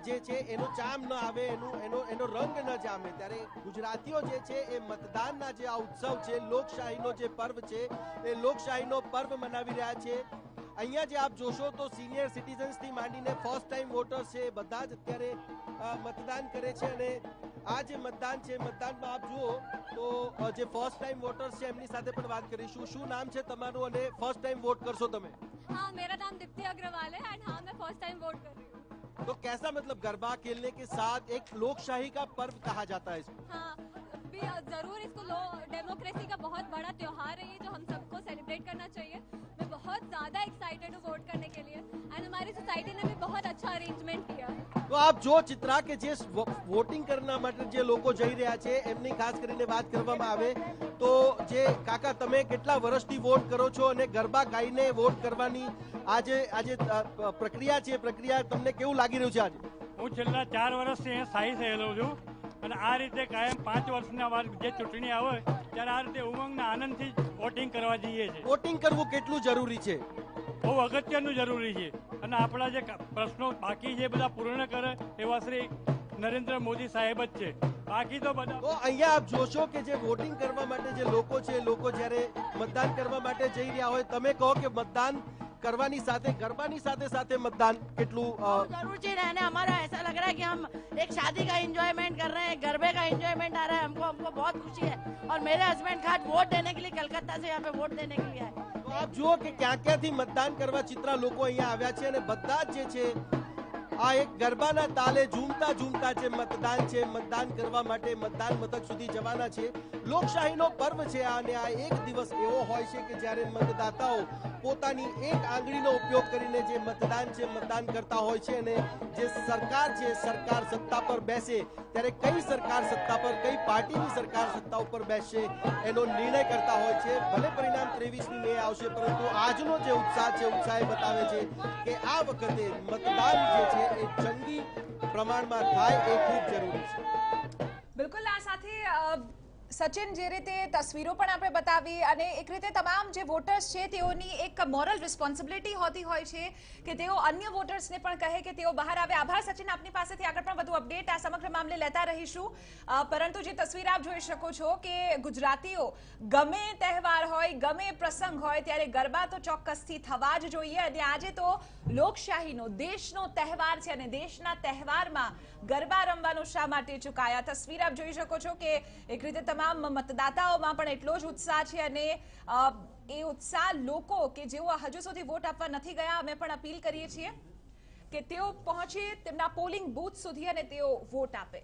જે છે એનો ચામ ન આવે, એનો રંગ ન જામે, ત્યારે ગુજરાતીઓ જે છે એ મતદાનના જે આ ઉત્સવ છે, લોકશાહીનો જે પર્વ છે એ લોકશાહીનો પર્વ મનાવી રહ્યા છે। અહીંયા જે આપ જોશો તો સિનિયર સિટીઝન્સ થી માંડીને ફર્સ્ટ ટાઈમ વોટર્સ છે બધા જ અત્યારે મતદાન કરે છે। અને આ જે મતદાન છે, મતદાનમાં આપ જુઓ તો જે ફર્સ્ટ ટાઈમ વોટર્સ છે એમની સાથે પણ વાત કરીશું। શું નામ છે તમારું અને ફર્સ્ટ ટાઈમ वोट करशो તમે? हाँ, मेरा नाम दीप्ति अग्रवाल है एंड हाँ मैं फर्स्ट टाइम वोट कर रही हूँ। तो कैसा मतलब गरबा खेलने के साथ एक लोकशाही का पर्व कहा जाता है इसको? हाँ, भी जरूर इसको डेमोक्रेसी का बहुत बड़ा त्योहार है ये, जो हम सबको सेलिब्रेट करना चाहिए। मैं बहुत ज्यादा एक्साइटेड हूँ वोट करने के लिए एंड हमारी सोसाइटी ने भी बहुत अच्छा अरेंजमेंट किया है। तो आप जो चित्रा के जे वोटिंग करना માટે જે લોકો જઈ રહ્યા છે એમની ખાસ કરીને વાત કરવામાં આવે તો જે કાકા તમે કેટલા વર્ષથી વોટ કરો છો અને ગરબા ગાઈને વોટ કરવાની આજે પ્રક્રિયા છે, પ્રક્રિયા તમને કેવું લાગી રહ્યું છે આજે? હું છેલ્લા 4 વર્ષથી સ્થાયી થયેલો છું અને આ રીતે કાયમ 5 વર્ષના બાદ જે ચૂંટણી આવે ત્યારે આ રીતે ઉમંગના આનંદથી વોટિંગ કરવા જઈએ છીએ। વોટિંગ કરવું કેટલું જરૂરી છે? બહુ અગત્યનું જરૂરી છે અને આપણા જે પ્રશ્નો બાકી છે બધા પૂર્ણ કરે એવા શ્રી નરેન્દ્ર મોદી સાહેબ જ છે। બાકી તો બધા તો અહીંયા આપ જોશો કે જે વોટિંગ કરવા માટે જે લોકો છે, લોકો જ્યારે મતદાન કરવા માટે જઈ રહ્યા હોય, તમે કહો કે મતદાન करवानी साथे गरबानी साथे साथे मतदान कितलू जरूर चाहिए रहने। हमारा ऐसा लग रहा है कि हम एक शादी का एंजॉयमेंट कर रहे हैं, गरबे का एंजॉयमेंट आ रहा है। हमको बहुत खुशी है और मेरे हस्बैंड खास वोट देने के लिए कलकत्ता से यहाँ पे वोट देने के लिए आए। तो आप जुओ कि क्या क्या थी मतदान करवा चित्रा लोको अहींया आव्या छे અને બધા જ જે છે આ એક ગરબાના તાલે ઝૂમતા ઝૂમતા જે મતદાન છે, મતદાન કરવા માટે મતદાન મથક સુધી જવાના છે। લોકશાહીનો પર્વ છે અને આ એક દિવસ એવો હોય છે કે જ્યારે મતદાતાઓ પોતાની એક આંગળીનો ઉપયોગ કરીને જે મતદાન છે મતદાન કરતા હોય છે અને જે સરકાર છે, સરકાર સત્તા પર બેસે ત્યારે કઈ સરકાર સત્તા પર, કઈ પાર્ટીની સરકાર સત્તા ઉપર બેસશે એનો નિર્ણય કરતા હોય છે। ભલે પરિણામ 23મી મે આવશે, પરંતુ આજનો જે ઉત્સાહ છે, ઉત્સાહ બતાવે છે કે આ વખતે મતદાન જે છે એ જંગી પ્રમાણમાં થાય એ ખૂબ જરૂરી છે। બિલકુલ આ સાથે સચિન જે રીતે તસવીરો પણ આપણે બતાવી અને એક રીતે તમામ જે વોટર્સ છે તેઓની એક મોરલ રિસ્પોન્સિબિલિટી હોતી હોય છે કે તેઓ અન્ય વોટર્સને પણ કહે કે તેઓ બહાર આવે। આભાર સચિન, આપની પાસેથી આગળ પણ વધુ અપડેટ આ સમગ્ર મામલે લેતા રહીશું। પરંતુ જે તસવીર આપ જોઈ શકો છો કે ગુજરાતીઓ ગમે તહેવાર હોય, ગમે પ્રસંગ હોય ત્યારે ગરબા તો ચોક્કસથી થવા જ જોઈએ અને આજે તો લોકશાહીનો દેશનો તહેવાર છે અને દેશના તહેવારમાં ગરબા રમવાનું શા માટે ચૂકાયા? તસવીર આપ જોઈ શકો છો કે એક રીતે તમામ મતદાતાઓમાં પણ એટલો જ ઉત્સાહ છે અને એ ઉત્સાહ લોકો કે જેઓ હજુ સુધી વોટ આપવા નથી ગયા, અમે પણ અપીલ કરીએ છીએ કે તેઓ પહોંચે તેમના પોલિંગ બૂથ સુધી અને તેઓ વોટ આપે।